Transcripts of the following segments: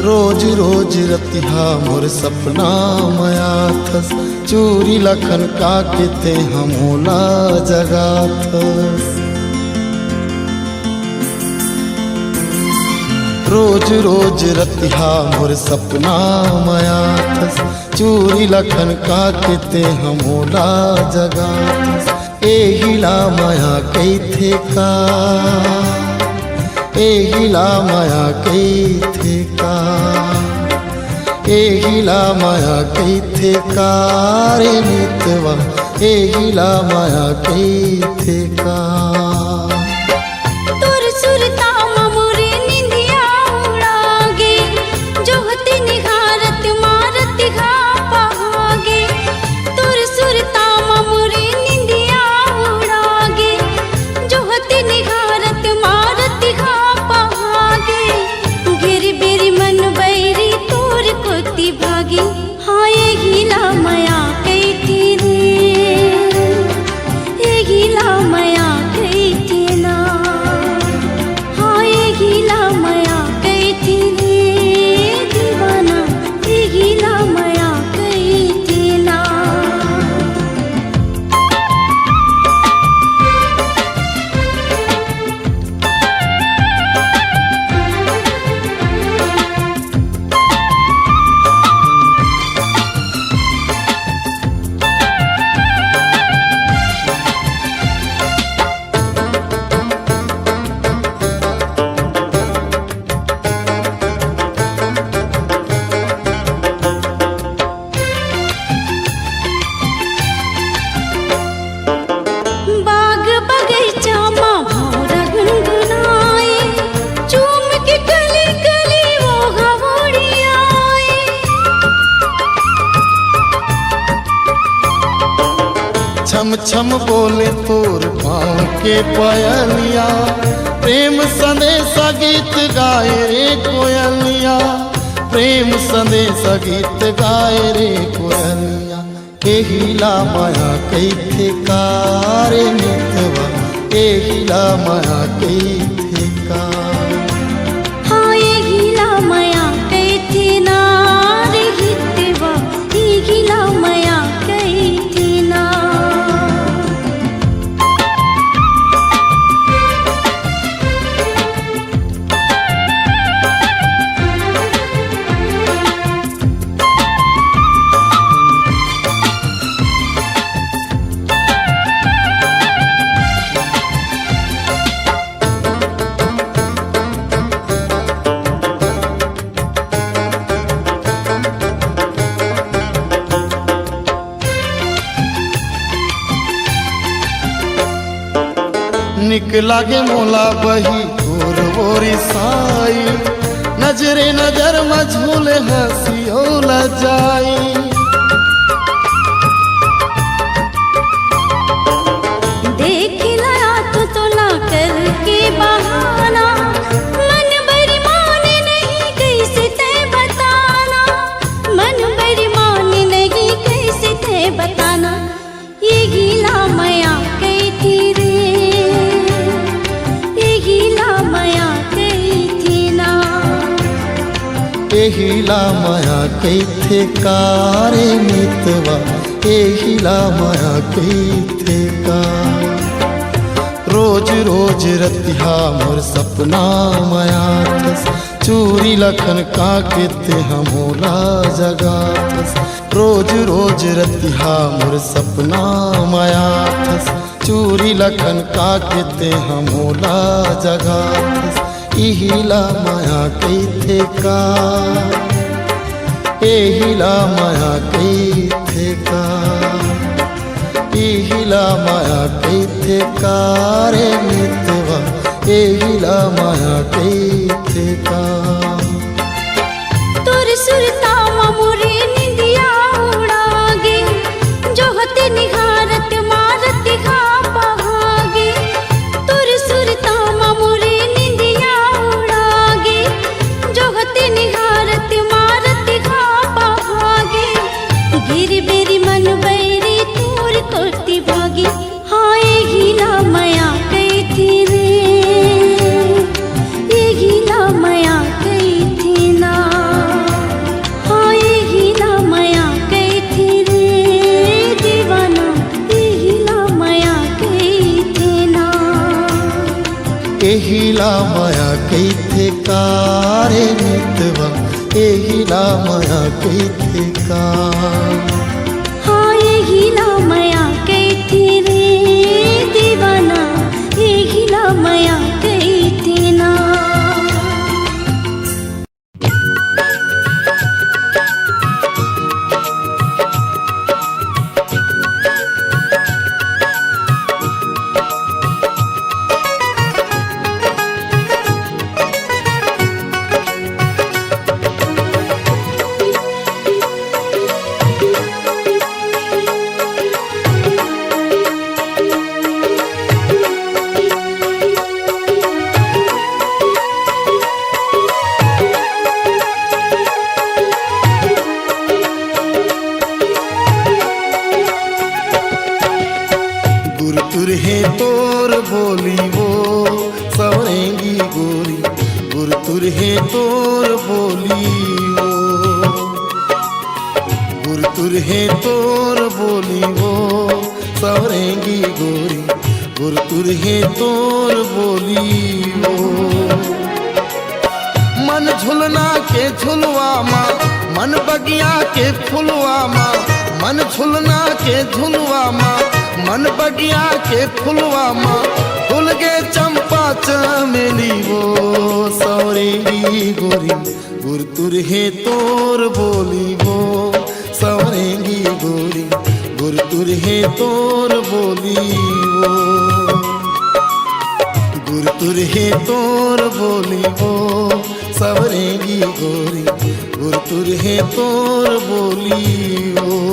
रोज रोज रतिहा मोर सपना मया थस, चूरी लखन का किते हमोला जगा थस। रोज रोज रतिहा मोर सपना मया थस, चूरी लखन का किते हमोला जगा थस। एहिला माया कई थे का, एहिला माया कई थे का, एहिला माया कई थे का रे मितवा, एहिला माया कई थे का। तुर सुरता ममुरे निंदिया उड़ागे, जोहते निहारत मारत घा पहागे। तुर सुरता ममुरे निंदिया उड़ागे, जोहते निहारत मारत घा पहागे। गिर बिर मन बैरी तोर कोती भागी, हाँ ये गिला माया कई थी रे, ये गिला माया कई थी ना। हाँ ये गिला माया कई थी रे दीवाना, ये गिला माया कई थी ना। बाग बगीचा माँ भौरा गुनगुनाए, चूम के गली गली वो घवोड़ी आए। छम छम बोले तोर पाँव के पायलिया, प्रेम संदेशा गीत गाए रे कोयलिया, प्रेम संदेशा गीत गाए रे कोयलिया। एहिला माया कई थे का रे मितवा, एहिला माया कई थे का। हाँ ये गिला माया कई थी ना रे हितवा, ये गिला माया कई थी ना। निक लागे मोला बही गोर बोरी साई, नजरे नजर मझूल हंसियोला जाई। देख लाया तो ना करके बहाना, मन बड़ी माने नहीं कैसे ते बताना, मन बड़ी माने नहीं कैसे ते बताना। ये गिला माया कई थी रे, ये गिला माया कई थी ना। एहिला माया कई थे का रे मितवा, एहिला माया कई थे का। रोज रोज रतिहा मोर सपना मया थस, चूरी लखन का किते हमोला जगा थस। रोज रोज रतिहा मोर सपना मया थस, चूरी लखन का किते हमोला जगा थस। इहिला माया कई थे का, एहिला माया कई थे का, एहिला माया कई थे का रे मितवा, एहिला माया कई थे का। तुर सुरता ममुरे निंदिया उड़ागे, जोहते निहारत मारत घा पहागे। तुर सुरता ममुरे निंदिया उड़ागे, जोहते निहारत मारत घा पहागे। गिर बिर मन बैरी तोर कोती भागी, हाँ ये गिला माया कई थी रे, ये गिला माया कई थी ना। एहिला माया कैथे कारे मितवा, एहिला माया कैथे का। हाँ एहिला माया कैथे रे दीवाना, एहिला माया कैथे ना। गुरतुरहे तोर बोली वो सवरेंगी गोरी, गुरतुरहे तोर बोली वो, गुरतुरहे तोर बोली वो सवरेंगी गोरी, गुरतुरहे तोर बोली वो। मन झुलना के झुलवा माँ, मन बगिया के फुलवा माँ, मन झुलना के झुलवा माँ, मन बगिया के फुलवा माँ, फूल गे चंपा चमेली वो सवरेंगी गोरी, गुरतुरहे तोर बोली वो सवरेंगी गोरी, गुरतुरहे तोर बोली वो, गुरतुरहे तोर बोली वो सवरेंगी गोरी, गुरतुरहे तोर बोली वो।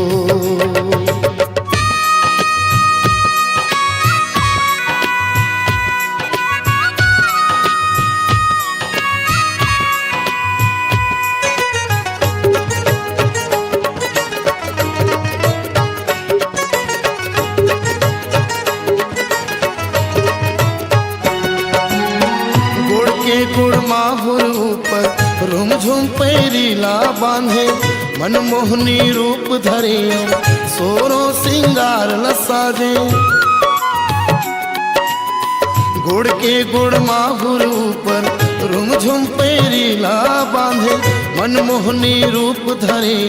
गुड़ माहुर ऊपर रुमझुम पैरीला बांधे, मनमोहनी रूप धरे सोरो सिंगार न साजे। गुड़ के गुड़ माहुर ऊपर रुमझुम पैरीला बांधे, मनमोहनी रूप धरे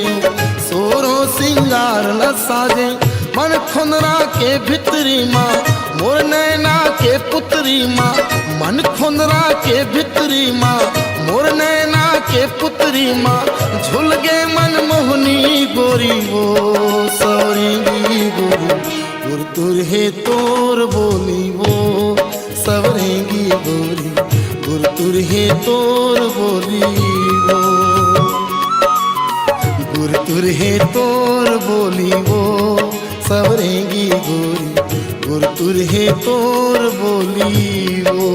सोरो सिंगार न साजे। मन खुंदरा के भितरी माँ, मोर नैना के पुतरी माँ, मन खुंदरा के भितरी माँ, मोर नैना के पुतरी माँ, झुल गे मन मोहनी गोरी वो सवरेंगी गोरी, गुरतुरहे तोर बोली वो सवरेंगी गोरी, गुरतुरहे तोर बोली वो, गुरतुरहे तोर बोली वो सवरेंगी गोरी, गुरतुरहे तोर बोली वो।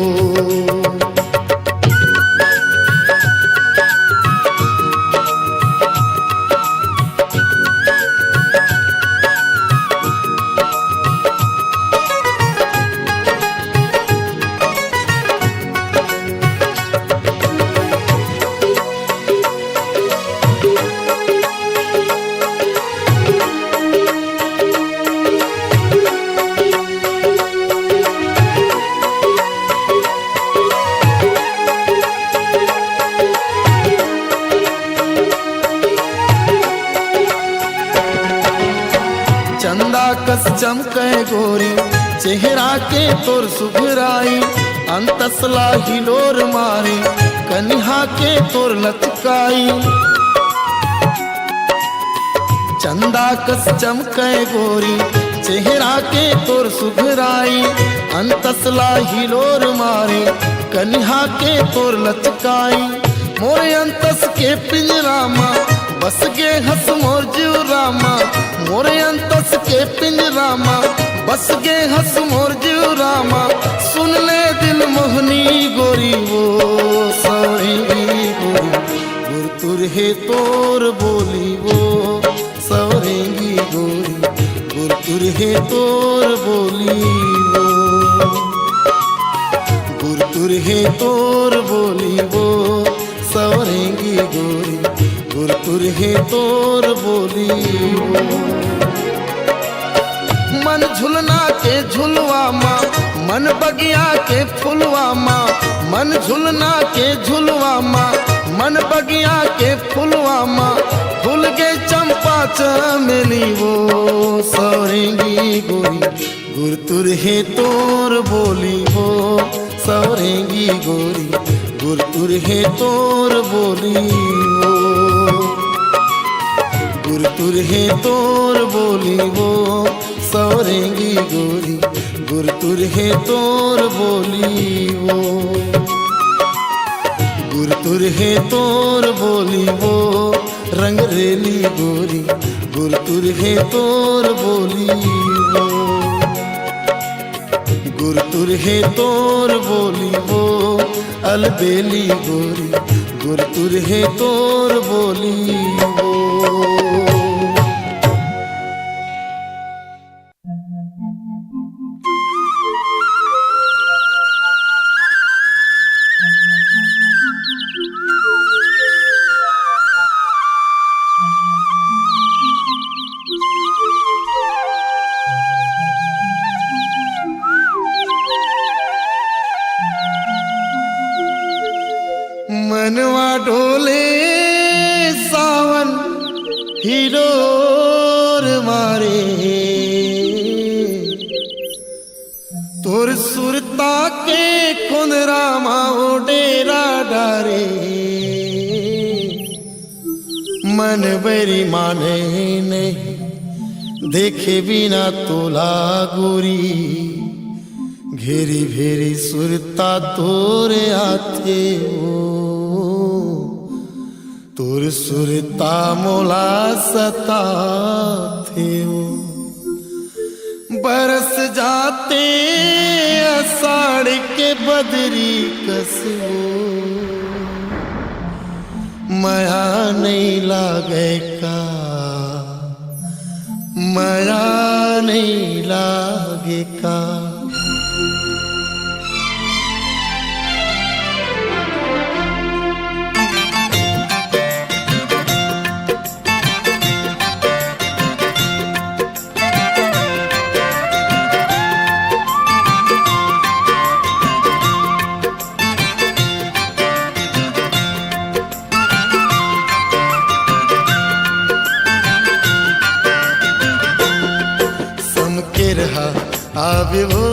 चंदा कस चमके गोरी, चेहरा के तोर सुघराई, अंतसला हिलोर मारी, कन्हा के तोर लचकाई। चंदा कस चमके गोरी, चेहरा के तोर सुघराई, अंतसला हिलोर मारी, कन्हा के तोर लचकाई। मोर अंतस के पिंजरा माँ, बस गे हस मोर जीवरा माँ, मोर अंतस के पिंजरा माँ, बस गे हस मोर जीवरा माँ। सुन ले दिल मोहनी गोरी वो सवरेंगी गोरी, गुरतुरहे तोर बोली वो सवरेंगी गोरी, गुरतुरहे तोर बोली वो, गुरतुरहे तोर बोली वो सवरेंगी गोरी, गुरतुरहे तोर बोली वो। मन झुलना के झुलवा माँ, मन बगिया के फुलवा माँ, मन झुलना के झुलवा माँ, मन बगिया के फुलवा माँ, फूल के चंपा चमेली वो सौरेंगी गोरी, गुरतुर है तोर बोली वो सौरेंगी गोरी, गुरतुर है तोर बोली वो, गुरतुर है तोर बोली वो सौरेंगी गोरी, गुरतुर है तोर बोली वो, गुरतुर है तोर बोली वो रंगरेली गोरी, गुरतुर है तोर बोली वो, गुरतुर है तोर बोली वो अलबेली गोरी, गुरतुर है तोर बोली वो। मनवा डोले सावन हिरोर मारे, तोर सुरता के खुंदरा माओ डेरा डारे, मन बरी माने नहीं देखे बिना तोला गोरी, घेरी भेरी सुरता तोरे आते हो, तोर सुरता मोला सताते हो, बरस जाते अषाढ़ के बदरी कसो, माया नहीं लागे का, माया नहीं लागे का। आवे हो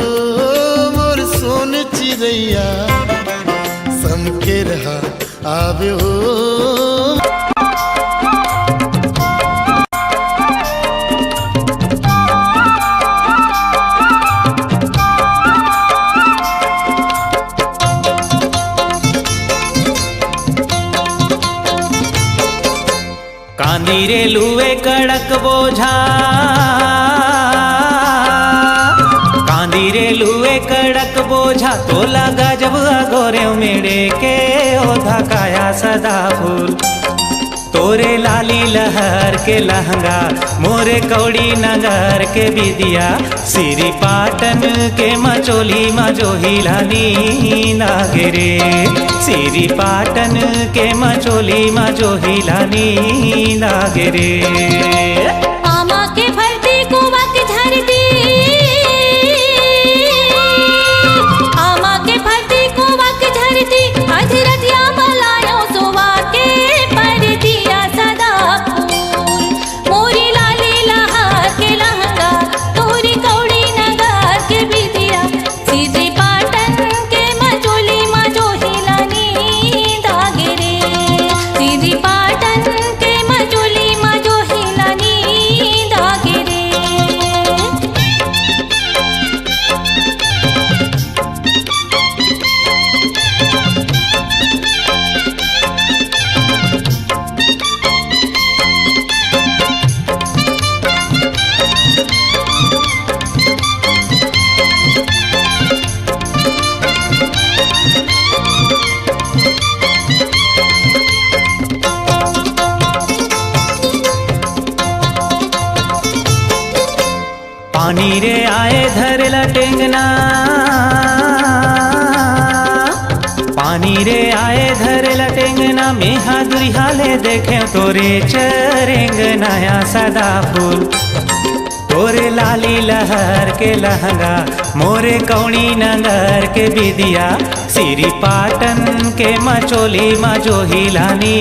मोर सोन चिड़ैया समके रहा, आवे हो कांदी रे लुए कड़क बोझा, रे लुए कड़क बोझा तोला गजब गोरे मेरे के ओधा काया सदा फूल, तोरे लाली लहर के लहंगा मोरे कौड़ी नगर के बिदिया, सिरी पाटन के मचोली मजो हिलानी नागे रे, सिरी पाटन के मचोली मजो हिलानी नागे रे। आमा के भरती कुआ के झरती, अधरतिया मलायो सुवा के परतिया सदा फूल, मोरी लाली लहर के लहंगा तोरी कौड़ी नगर के बिदिया, सीधी पाटन के मचोली मजो हिलानी दागे रे, सीधी पाटन के मचोली मजो हिलानी दागे रे। पानी रे आए धर लटेंगना, पानी रे आए धर लटेंगना, मेहा दुरिहा ले देखे तोरे चरेंगना या सदा फूल, तोरे लाली लहर के लहंगा मोरे कौड़ी नगर के बिदिया सिरी पाटन के मचोली मजो हिलानी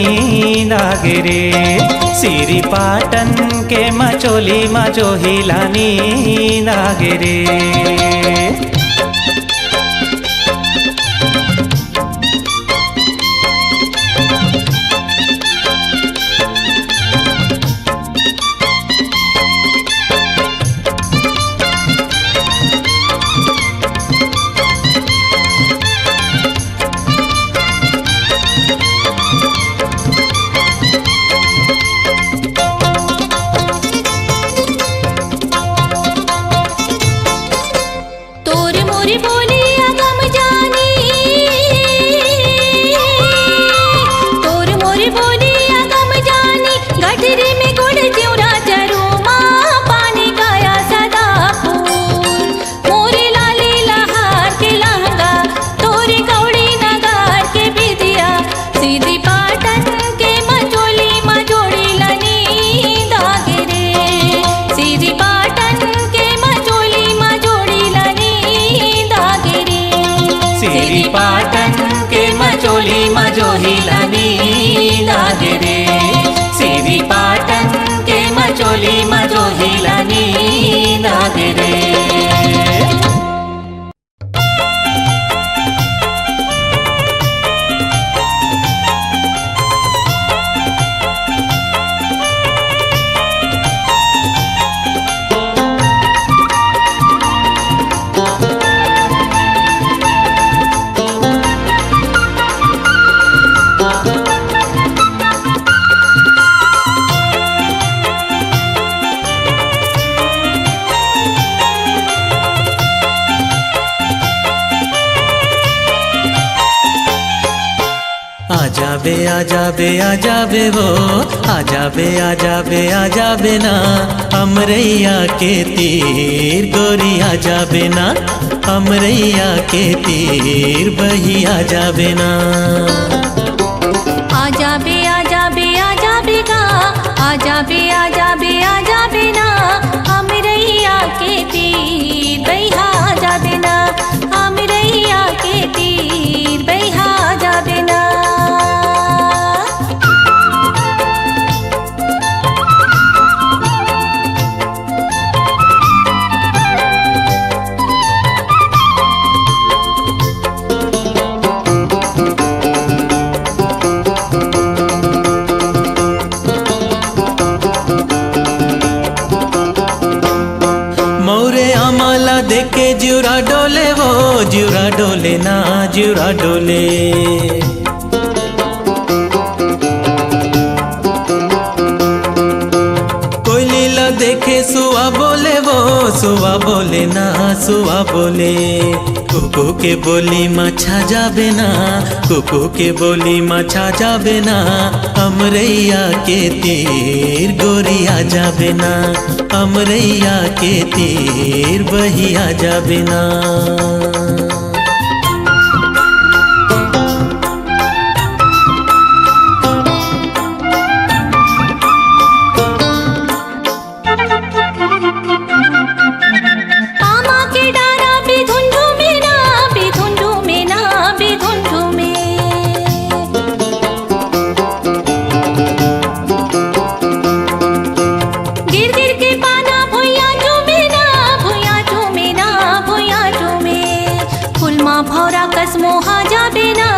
दागे रे सिरी पाटन के मचोली मजो हिलानी दागे रे। सिरी पाटन के मचोली मजो हिलानी दागे रे सिरी पाटन के मचोली मजो हिलानी दागे रे। आजाबे वो आजाबे ना अमरैया के तीर गोरी आजाबे ना अमरैया के तीर बही आजाबे ना। आजाबे गा आजाबे ना अमरैया के तीर बहा आजाबे ना अमरैया के तीर बहा आजाबे ना। देखे जुरा डोले वो जुरा डोले ना जुरा डोले कोई लीला देखे सुआ बोले वो सुआ बोले ना सुआ बोले कुकू के बोली मछा जाबे ना कुकू के बोली मछा जाबे ना अमरैया के तीर गोरिया जाबे ना अमरैया के तीर बहिया जाबे ना। भौरा कस मोहा जाबे ना